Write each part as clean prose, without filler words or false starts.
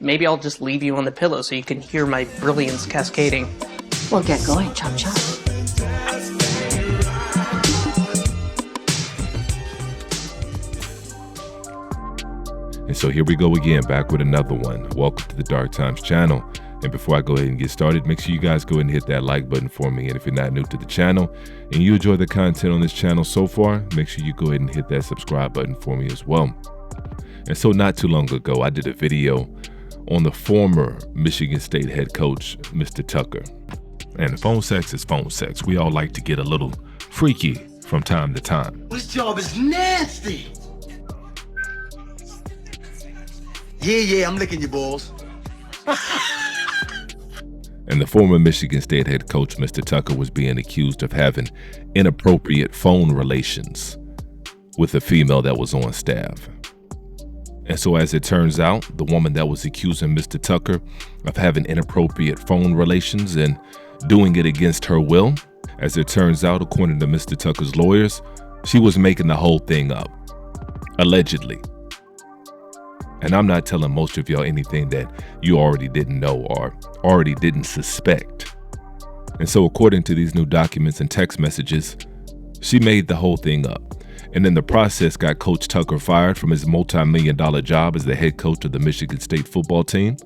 maybe I'll just leave you on the pillow so you can hear my brilliance cascading. Well, get going, chop chop. And so here we go again, back with another one. Welcome to the Dark Times channel. And before I go ahead and get started, make sure you guys go ahead and hit that like button for me. And if you're not new to the channel and you enjoy the content on this channel so far, make sure you go ahead and hit that subscribe button for me as well. And so not too long ago, I did a video on the former Michigan State head coach, Mr. Tucker. And phone sex is phone sex. We all like to get a little freaky from time to time. This job is nasty. Yeah, I'm licking your balls. And the former Michigan State head coach, Mr. Tucker, was being accused of having inappropriate phone relations with a female that was on staff. And so as it turns out, the woman that was accusing Mr. Tucker of having inappropriate phone relations and doing it against her will, as it turns out, according to Mr. Tucker's lawyers, she was making the whole thing up, allegedly. And I'm not telling most of y'all anything that you already didn't know or already didn't suspect. And so according to these new documents and text messages, she made the whole thing up. And in the process got Coach Tucker fired from his multi-million-dollar job as the head coach of the Michigan State football team.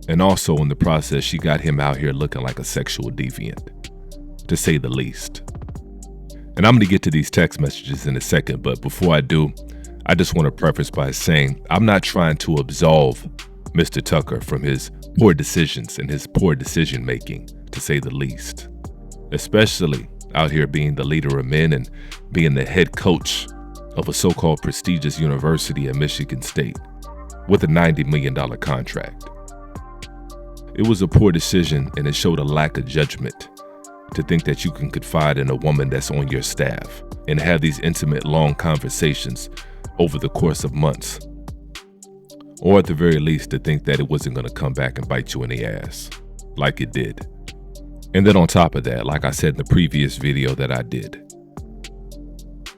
And also in the process, she got him out here looking like a sexual deviant, to say the least. And I'm going to get to these text messages in a second, but before I do, I just want to preface by saying I'm not trying to absolve Mr. Tucker from his poor decisions and his poor decision making, to say the least, especially out here being the leader of men and being the head coach of a so-called prestigious university at Michigan State with a $90 million contract. It was a poor decision, and it showed a lack of judgment to think that you can confide in a woman that's on your staff and have these intimate, long conversations over the course of months, or at the very least to think that it wasn't going to come back and bite you in the ass like it did. And then on top of that, like I said in the previous video that I did,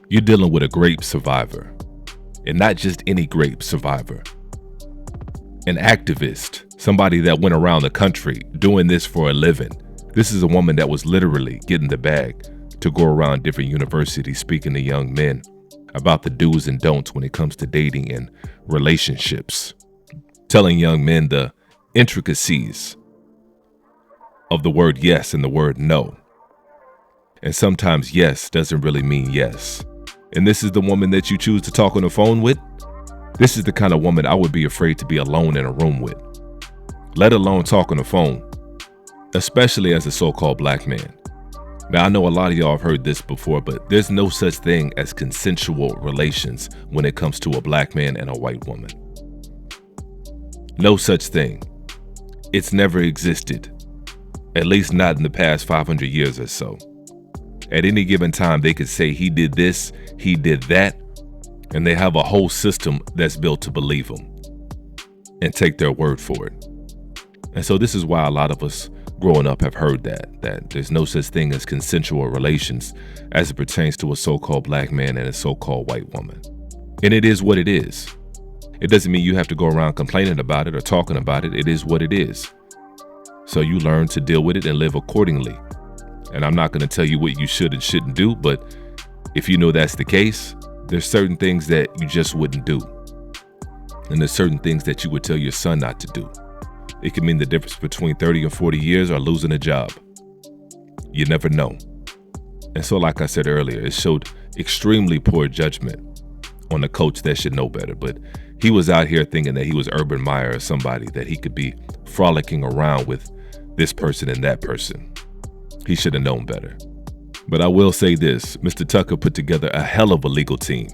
you're dealing with a grape survivor, and not just any grape survivor, an activist, somebody that went around the country doing this for a living. This is a woman that was literally getting the bag to go around different universities speaking to young men about the do's and don'ts when it comes to dating and relationships, telling young men the intricacies of the word yes and the word no. And sometimes yes doesn't really mean yes. And this is the woman that you choose to talk on the phone with. This is the kind of woman I would be afraid to be alone in a room with, let alone talk on the phone, especially as a so-called black man. Now, I know a lot of y'all have heard this before, but there's no such thing as consensual relations when it comes to a black man and a white woman. No such thing. It's never existed, at least not in the past 500 years or so. At any given time, they could say he did this, he did that, and they have a whole system that's built to believe them and take their word for it. And so this is why a lot of us growing up have heard that there's no such thing as consensual relations as it pertains to a so-called black man and a so-called white woman. And it is what it is. It doesn't mean you have to go around complaining about it or talking about it. It is what it is. So you learn to deal with it and live accordingly. And I'm not going to tell you what you should and shouldn't do, but if you know that's the case, there's certain things that you just wouldn't do. And there's certain things that you would tell your son not to do. It can mean the difference between 30 and 40 years or losing a job. You never know. And so like I said earlier, it showed extremely poor judgment on a coach that should know better. But he was out here thinking that he was Urban Meyer or somebody, that he could be frolicking around with this person and that person. He should have known better. But I will say this, Mr. Tucker put together a hell of a legal team,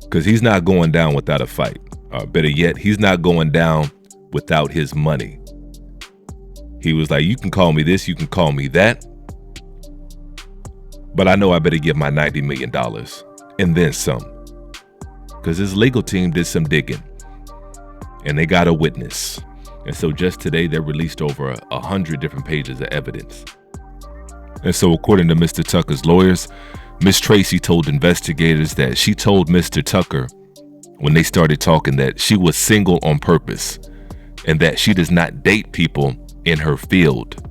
because he's not going down without a fight. Or better yet, he's not going down without his money. He was like, you can call me this, you can call me that, but I know I better get my $90 million and then some, because his legal team did some digging and they got a witness. And so just today they released over 100 different pages of evidence. And so according to Mr. Tucker's lawyers, Miss Tracy told investigators that she told Mr. Tucker when they started talking that she was single on purpose and that she does not date people in her field.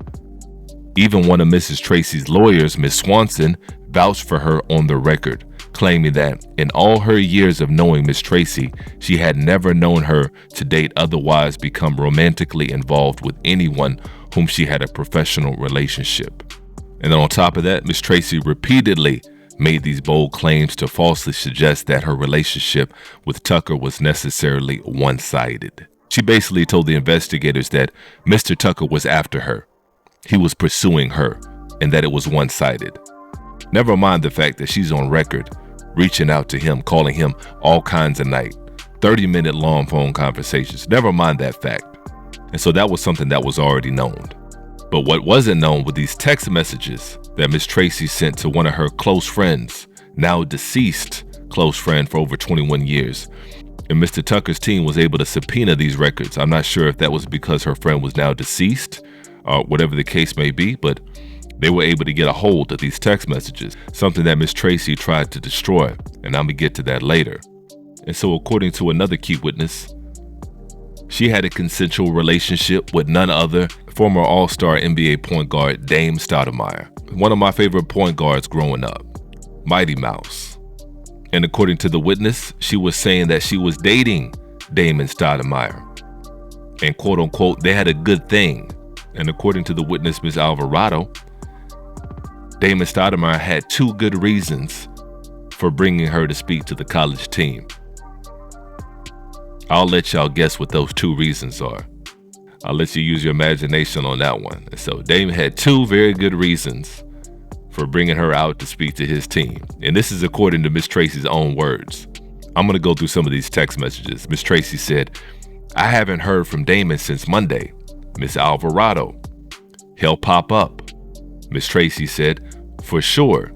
Even one of Mrs. Tracy's lawyers, Ms. Swanson, vouched for her on the record, claiming that in all her years of knowing Ms. Tracy, she had never known her to date, otherwise become romantically involved with anyone whom she had a professional relationship. And then on top of that, Ms. Tracy repeatedly made these bold claims to falsely suggest that her relationship with Tucker was necessarily one-sided. She basically told the investigators that Mr. Tucker was after her. He was pursuing her, and that it was one-sided. Never mind the fact that she's on record reaching out to him, calling him all kinds of night, 30-minute long phone conversations. Never mind that fact. And so that was something that was already known. But what wasn't known were these text messages that Miss Tracy sent to one of her close friends, now deceased close friend for over 21 years. And Mr. Tucker's team was able to subpoena these records. I'm not sure if that was because her friend was now deceased or whatever the case may be, but they were able to get a hold of these text messages, something that Miss Tracy tried to destroy, and I'm gonna get to that later. And so according to another key witness, she had a consensual relationship with none other former All-Star NBA point guard Damon Stoudamire, one of my favorite point guards growing up, Mighty Mouse. And according to the witness, she was saying that she was dating Damon Stoudamire, and quote unquote, they had a good thing. And according to the witness, Ms. Alvarado, Damon Stoudamire had two good reasons for bringing her to speak to the college team. I'll let y'all guess what those two reasons are. I'll let you use your imagination on that one. So Damon had two very good reasons for bringing her out to speak to his team. And this is according to Miss Tracy's own words. I'm going to go through some of these text messages. Miss Tracy said, "I haven't heard from Damon since Monday." Miss Alvarado, "He'll pop up." Miss Tracy said, "For sure.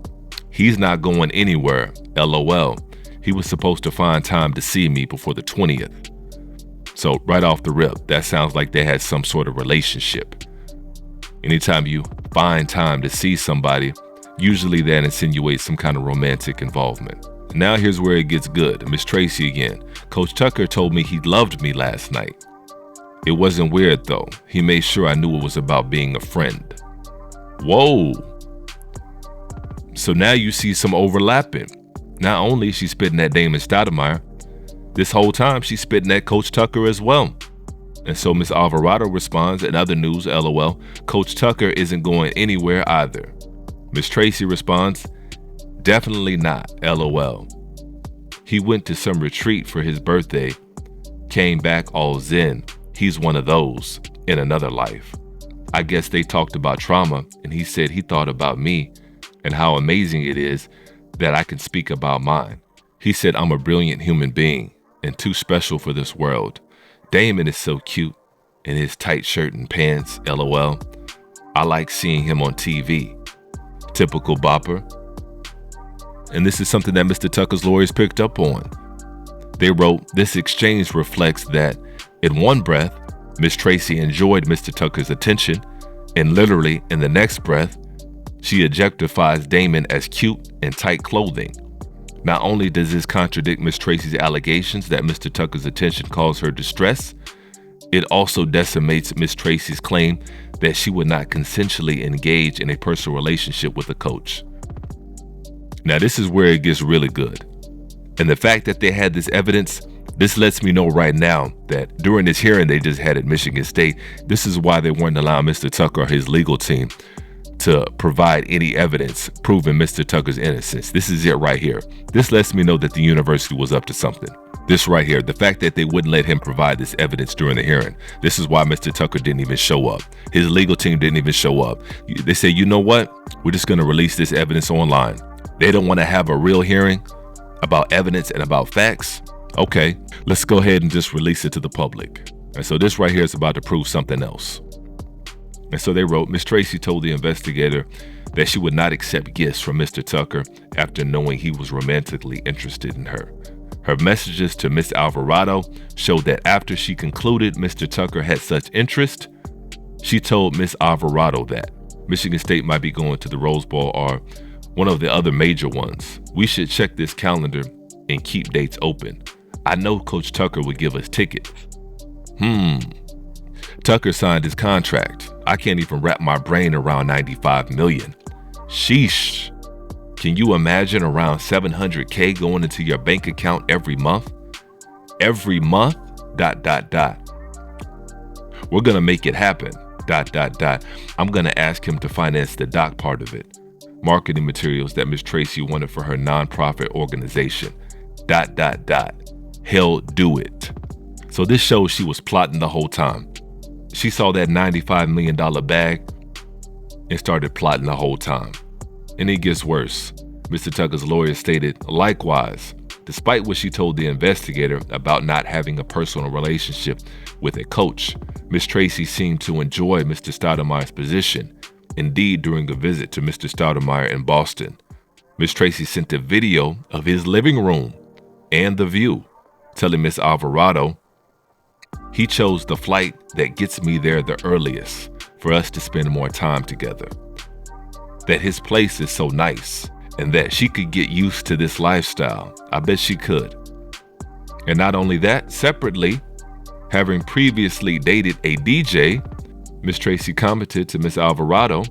He's not going anywhere. LOL. He was supposed to find time to see me before the 20th. So right off the rip, that sounds like they had some sort of relationship. Anytime you find time to see somebody, usually that insinuates some kind of romantic involvement. Now here's where it gets good. Miss Tracy again. "Coach Tucker told me he loved me last night. It wasn't weird though. He made sure I knew it was about being a friend." Whoa. So now you see some overlapping. Not only is she spitting at Damon Stoudamire, this whole time she's spitting at Coach Tucker as well. And so Miss Alvarado responds, "In other news, LOL, Coach Tucker isn't going anywhere either." Miss Tracy responds, "Definitely not, LOL. He went to some retreat for his birthday, came back all zen. He's one of those in another life. I guess they talked about trauma, and he said he thought about me and how amazing it is that I can speak about mine. He said I'm a brilliant human being and too special for this world. Damon is so cute in his tight shirt and pants, LOL. I like seeing him on TV. Typical bopper." And this is something that Mr. Tucker's lawyers picked up on. They wrote, "This exchange reflects that in one breath, Miss Tracy enjoyed Mr. Tucker's attention, and literally in the next breath, she objectifies Damon as cute and tight clothing. Not only does this contradict Miss Tracy's allegations that Mr. Tucker's attention caused her distress, it also decimates Miss Tracy's claim that she would not consensually engage in a personal relationship with a coach." Now this is where it gets really good. And the fact that they had this evidence, this lets me know right now that during this hearing they just had at Michigan State, this is why they weren't allowing Mr. Tucker or his legal team to provide any evidence proving Mr. Tucker's innocence. This is it right here. This lets me know that the university was up to something. This right here, the fact that they wouldn't let him provide this evidence during the hearing. This is why Mr. Tucker didn't even show up. His legal team didn't even show up. They say, you know what? We're just going to release this evidence online. They don't want to have a real hearing about evidence and about facts. Okay, let's go ahead and just release it to the public. And so this right here is about to prove something else. And so they wrote, Miss Tracy told the investigator that she would not accept gifts from Mr. Tucker after knowing he was romantically interested in her. Her messages to Miss Alvarado showed that after she concluded Mr. Tucker had such interest, she told Miss Alvarado that Michigan State might be going to the Rose Bowl or one of the other major ones. We should check this calendar and keep dates open. I know Coach Tucker would give us tickets. Tucker signed his contract. I can't even wrap my brain around $95 million. Sheesh. Can you imagine around $700K going into your bank account every month? Every month? ... We're gonna make it happen. ... I'm gonna ask him to finance the doc part of it. Marketing materials that Miss Tracy wanted for her nonprofit organization. ... He'll do it. So this shows she was plotting the whole time. She saw that $95 million bag and started plotting the whole time. And it gets worse. Mr. Tucker's lawyer stated, likewise, despite what she told the investigator about not having a personal relationship with a coach, Miss Tracy seemed to enjoy Mr. Stoudamire's position. Indeed, during a visit to Mr. Stoudamire in Boston, Miss Tracy sent a video of his living room and the view, telling Miss Alvarado, he chose the flight that gets me there the earliest for us to spend more time together. That his place is so nice and that she could get used to this lifestyle. I bet she could. And not only that, separately, having previously dated a DJ, Miss Tracy commented to Miss Alvarado,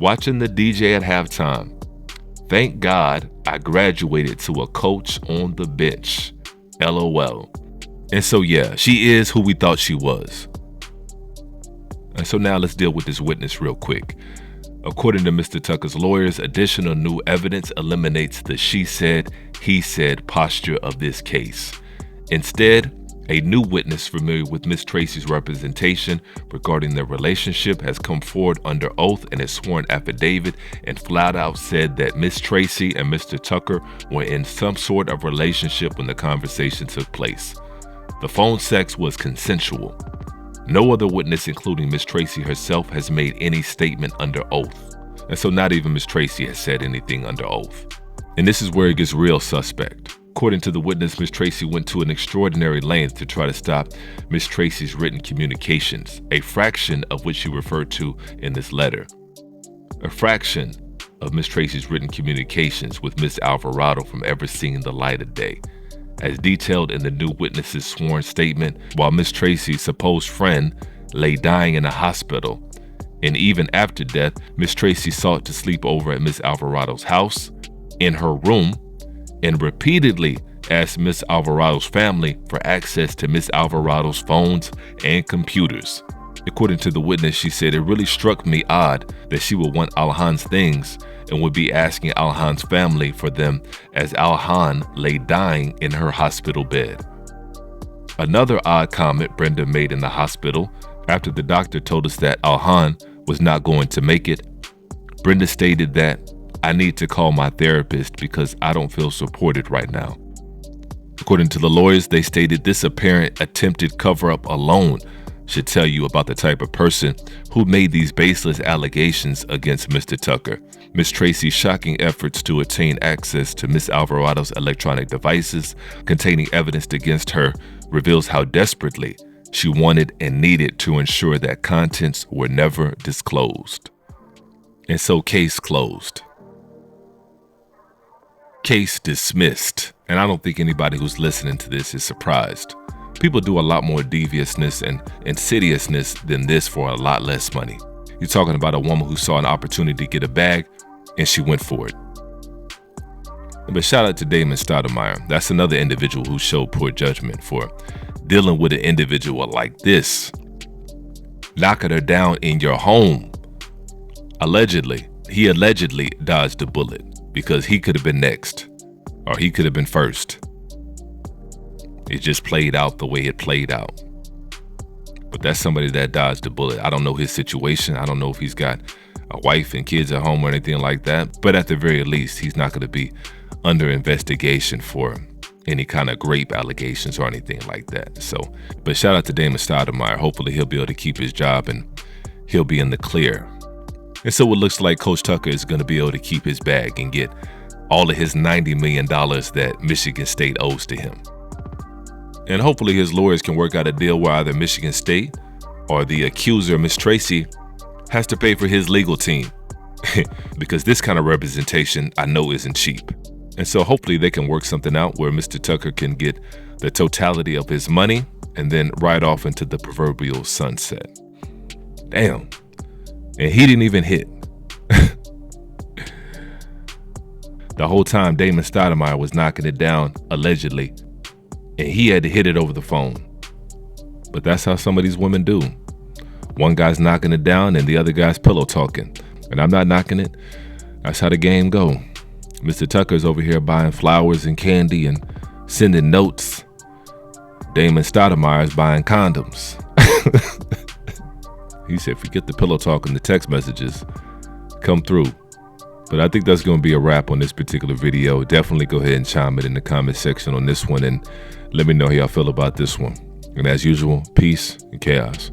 watching the DJ at halftime. Thank God I graduated to a coach on the bench. LOL. And so yeah, she is who we thought she was. And so now let's deal with this witness real quick. According to Mr. Tucker's lawyers, additional new evidence eliminates the she said, he said posture of this case. Instead, a new witness familiar with Miss Tracy's representation regarding their relationship has come forward under oath in a sworn affidavit and flat out said that Miss Tracy and Mr. Tucker were in some sort of relationship when the conversation took place. The phone sex was consensual. No other witness, including Miss Tracy herself, has made any statement under oath. And so not even Miss Tracy has said anything under oath. And this is where it gets real suspect. According to the witness, Miss Tracy went to an extraordinary length to try to stop Miss Tracy's written communications, a fraction of which she referred to in this letter. A fraction of Miss Tracy's written communications with Miss Alvarado from ever seeing the light of day. As detailed in the new witness's sworn statement, while Miss Tracy's supposed friend lay dying in a hospital, and even after death, Miss Tracy sought to sleep over at Miss Alvarado's house, in her room, and repeatedly asked Miss Alvarado's family for access to Miss Alvarado's phones and computers. According to the witness, she said, it really struck me odd that she would want Alhan's things and would be asking Alhan's family for them as Alhan lay dying in her hospital bed. Another odd comment Brenda made in the hospital after the doctor told us that Alhan was not going to make it. Brenda stated that, I need to call my therapist because I don't feel supported right now. According to the lawyers, they stated this apparent attempted cover-up alone should tell you about the type of person who made these baseless allegations against Mr. Tucker. Miss Tracy's shocking efforts to attain access to Miss Alvarado's electronic devices containing evidence against her reveals how desperately she wanted and needed to ensure that contents were never disclosed. And so case closed. Case dismissed. And I don't think anybody who's listening to this is surprised. People do a lot more deviousness and insidiousness than this for a lot less money. You're talking about a woman who saw an opportunity to get a bag and she went for it. But shout out to Damon Stoudamire. That's another individual who showed poor judgment for dealing with an individual like this. Knocking her down in your home. He allegedly dodged a bullet because he could have been next or he could have been first. It just played out the way it played out. But that's somebody that dodged a bullet. I don't know his situation. I don't know if he's got a wife and kids at home or anything like that. But at the very least, he's not going to be under investigation for any kind of rape allegations or anything like that. So, but shout out to Damon Stoudamire. Hopefully he'll be able to keep his job and he'll be in the clear. And so it looks like Coach Tucker is going to be able to keep his bag and get all of his $90 million that Michigan State owes to him. And hopefully his lawyers can work out a deal where either Michigan State or the accuser, Miss Tracy, has to pay for his legal team. Because this kind of representation I know isn't cheap. And so hopefully they can work something out where Mr. Tucker can get the totality of his money, and then ride off into the proverbial sunset. Damn. And he didn't even hit. The whole time Damon Stoudamire was knocking it down, allegedly, and he had to hit it over the phone. But that's how some of these women do. One guy's knocking it down and the other guy's pillow talking. And I'm not knocking it. That's how the game go. Mr. Tucker's over here buying flowers and candy and sending notes. Damon Stoudamire's buying condoms. He said, forget the pillow talk and the text messages. Come through. But I think that's going to be a wrap on this particular video. Definitely go ahead and chime it in the comment section on this one and let me know how y'all feel about this one. And as usual, peace and chaos.